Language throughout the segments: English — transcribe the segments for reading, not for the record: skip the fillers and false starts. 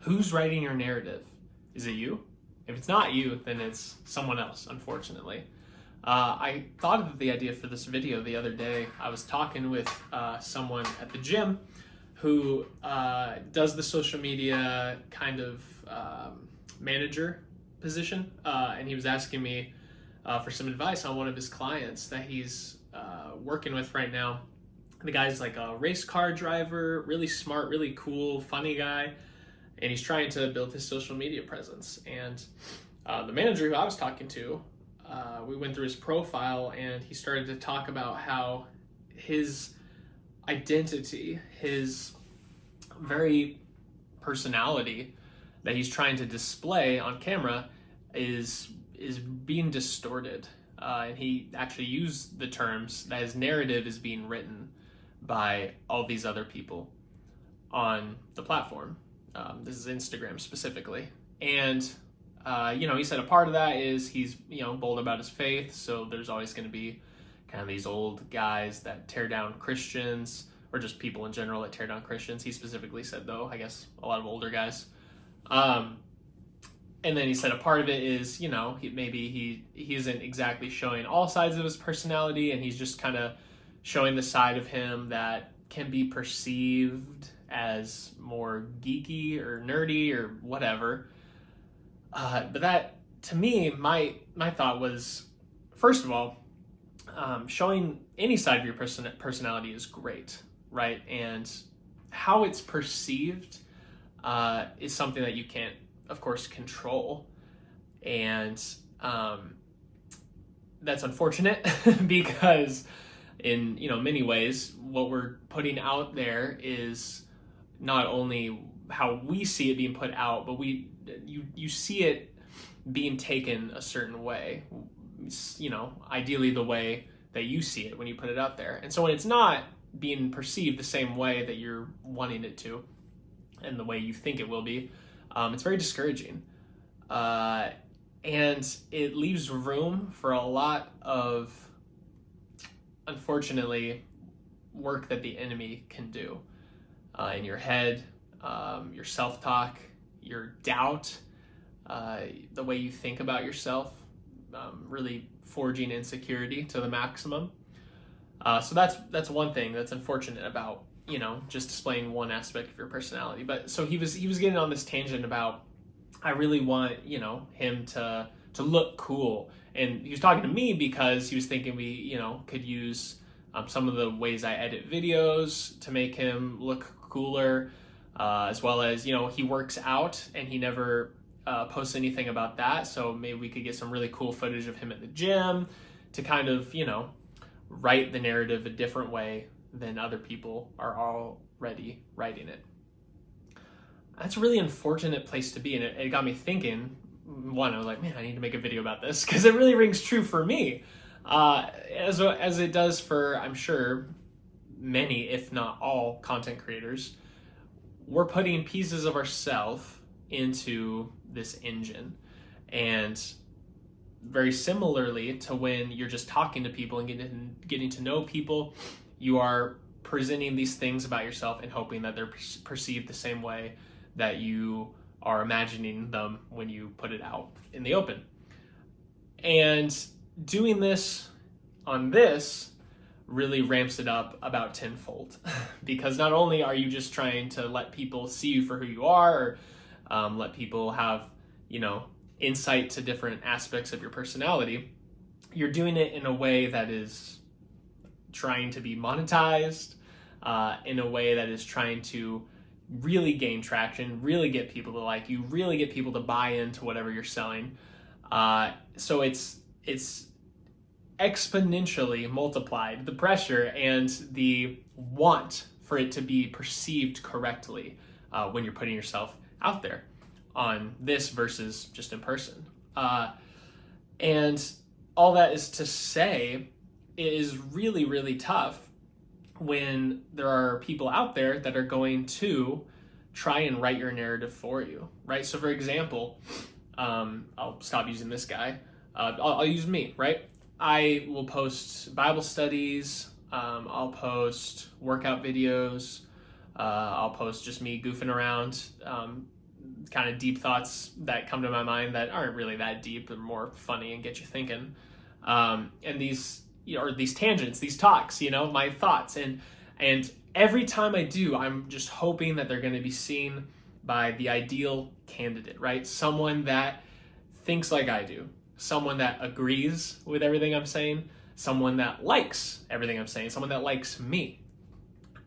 Who's writing your narrative? Is it you? If it's not you, then it's someone else, unfortunately. I thought of the idea for this video the other day. I was talking with someone at the gym who does the social media kind of manager position, and he was asking me for some advice on one of his clients that he's working with right now. The guy's like a race car driver, really smart, really cool, funny guy, and he's trying to build his social media presence. And the manager who I was talking to, we went through his profile, and he started to talk about how his identity, his very personality that he's trying to display on camera is being distorted. And he actually used the terms that his narrative is being written by all these other people on the platform. This is Instagram specifically. And, he said a part of that is he's, bold about his faith. So there's always going to be kind of these old guys that tear down Christians, or just people in general that tear down Christians. He specifically said, though, I guess a lot of older guys. And then he said a part of it is, he isn't exactly showing all sides of his personality, and he's just kind of showing the side of him that can be perceived as more geeky or nerdy or whatever. But that, to me, my thought was, first of all, showing any side of your personality is great, right? And how it's perceived is something that you can't, of course, control. And that's unfortunate because in many ways what we're putting out there is not only how we see it being put out, but you see it being taken a certain way, ideally the way that you see it when you put it out there. And so when it's not being perceived the same way that you're wanting it to and the way you think it will be, it's very discouraging. And it leaves room for a lot of, unfortunately, work that the enemy can do in your head, your self-talk, your doubt, the way you think about yourself, really forging insecurity to the maximum. So that's one thing that's unfortunate about just displaying one aspect of your personality. But so he was getting on this tangent about, I really want him to look cool, and he was talking to me because he was thinking we could use some of the ways I edit videos to make him look cooler, as well as he works out and he never posts anything about that, so maybe we could get some really cool footage of him at the gym to kind of write the narrative a different way than other people are already writing it. That's a really unfortunate place to be, and it got me thinking. One, I was like, man, I need to make a video about this because it really rings true for me, as it does for, I'm sure, many, if not all, content creators. We're putting pieces of ourselves into this engine, and very similarly to when you're just talking to people and getting to know people, you are presenting these things about yourself and hoping that they're perceived the same way that you are imagining them when you put it out in the open. And doing this on this really ramps it up about tenfold because not only are you just trying to let people see you for who you are, or let people have insight to different aspects of your personality, you're doing it in a way that is trying to be monetized, in a way that is trying to really gain traction, really get people to like you, really get people to buy into whatever you're selling. So it's exponentially multiplied, the pressure and the want for it to be perceived correctly when you're putting yourself out there on this versus just in person. And all that is to say, it is really, really tough when there are people out there that are going to try and write your narrative for you, right? So for example, I'll stop using this guy. I'll use me, right? I will post Bible studies. I'll post workout videos. I'll post just me goofing around. kind of deep thoughts that come to my mind that aren't really that deep and more funny and get you thinking. And these, or these tangents, these talks, my thoughts. And every time I do, I'm just hoping that they're going to be seen by the ideal candidate, right? Someone that thinks like I do, someone that agrees with everything I'm saying, someone that likes everything I'm saying, someone that likes me.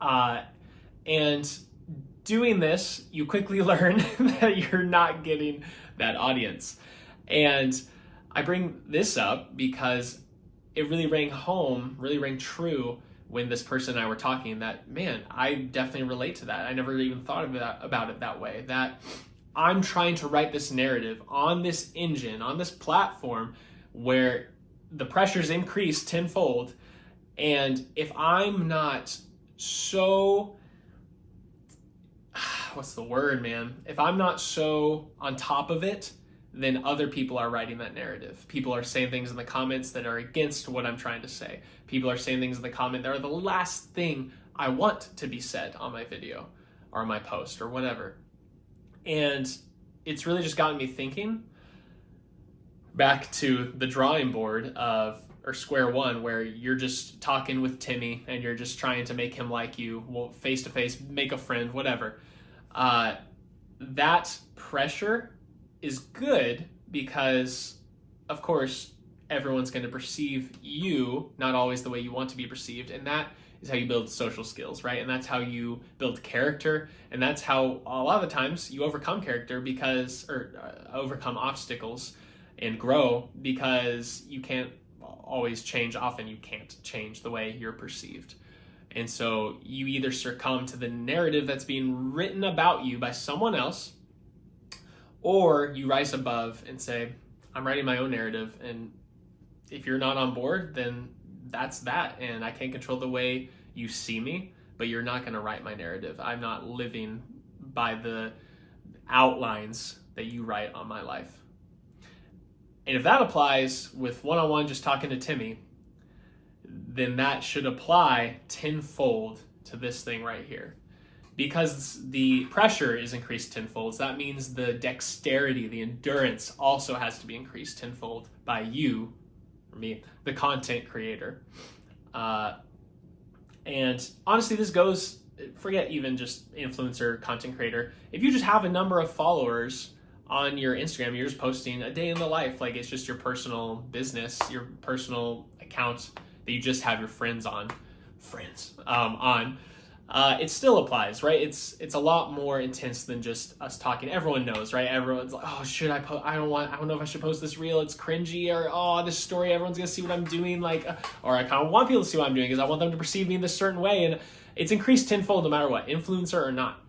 And doing this, you quickly learn that you're not getting that audience. And I bring this up because it really rang true when this person and I were talking, that, man, I definitely relate to that. I never even thought about it that way, that I'm trying to write this narrative on this engine, on this platform where the pressure's increased tenfold. And if I'm not so, what's the word, man? If I'm not so on top of it, then other people are writing that narrative. People are saying things in the comments that are against what I'm trying to say. People are saying things in the comment that are the last thing I want to be said on my video or my post or whatever. And it's really just gotten me thinking back to the drawing board or square one, where you're just talking with Timmy and you're just trying to make him like you, face to face, make a friend, whatever. That pressure is good because, of course, everyone's going to perceive you not always the way you want to be perceived, and that is how you build social skills, right? And that's how you build character, and that's how a lot of the times you overcome overcome obstacles and grow, because you can't always change. Often you can't change the way you're perceived. And so you either succumb to the narrative that's being written about you by someone else, or you rise above and say, I'm writing my own narrative, and if you're not on board, then that's that, and I can't control the way you see me, but you're not going to write my narrative. I'm not living by the outlines that you write on my life. And if that applies with one-on-one just talking to Timmy, then that should apply tenfold to this thing right here. Because the pressure is increased tenfold, so that means the dexterity, the endurance also has to be increased tenfold by you, or me, the content creator. And honestly, this goes, forget even just influencer, content creator. If you just have a number of followers on your Instagram, you're just posting a day in the life, like it's just your personal business, your personal account that you just have your friends on, it still applies, right? It's a lot more intense than just us talking. Everyone knows, right? Everyone's like, oh, should I post? I don't know if I should post this reel. It's cringy, or oh, this story, everyone's gonna see what I'm doing, or I kind of want people to see what I'm doing because I want them to perceive me in this certain way, and it's increased tenfold no matter what, influencer or not.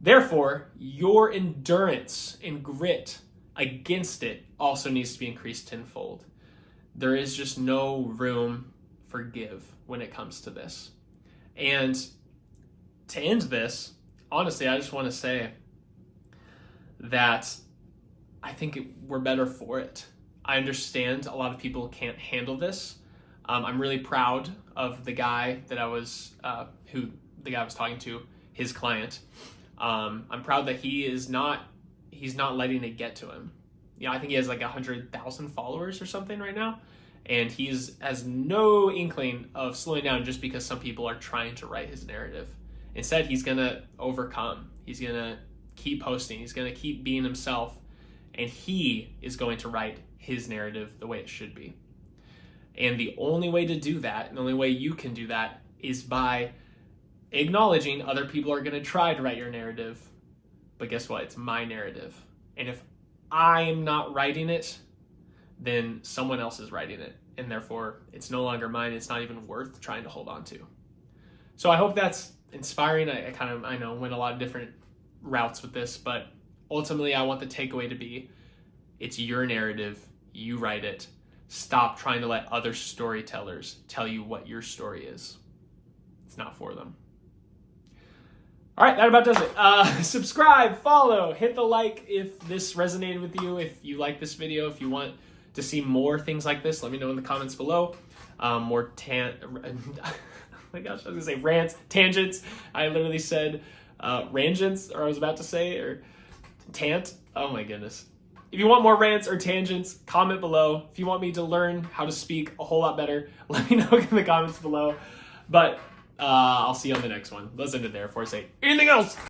Therefore, your endurance and grit against it also needs to be increased tenfold. There is just no room for give when it comes to this. And to end this, honestly, I just want to say that I think we're better for it. I understand a lot of people can't handle this. I'm really proud of the guy that I was talking to, his client. I'm proud that he's not letting it get to him. I think he has like 100,000 followers or something right now. And has no inkling of slowing down just because some people are trying to write his narrative. Instead, he's going to overcome. He's going to keep posting. He's going to keep being himself. And he is going to write his narrative the way it should be. And the only way to do that, and the only way you can do that, is by acknowledging other people are going to try to write your narrative. But guess what? It's my narrative. And if I am not writing it, then someone else is writing it. And therefore, it's no longer mine. It's not even worth trying to hold on to. So I hope that's inspiring. I know went a lot of different routes with this, but ultimately I want the takeaway to be, it's your narrative, you write it. Stop trying to let other storytellers tell you what your story is. It's not for them. All right, that about does it. Subscribe, follow, hit the like if this resonated with you, if you like this video, if you want to see more things like this, let me know in the comments below. More oh my gosh, I was gonna say rants, tangents. I literally said rangents, or I was about to say, or tant. Oh my goodness. If you want more rants or tangents, comment below. If you want me to learn how to speak a whole lot better, let me know in the comments below. But I'll see you on the next one. Let's end it there before I say anything else.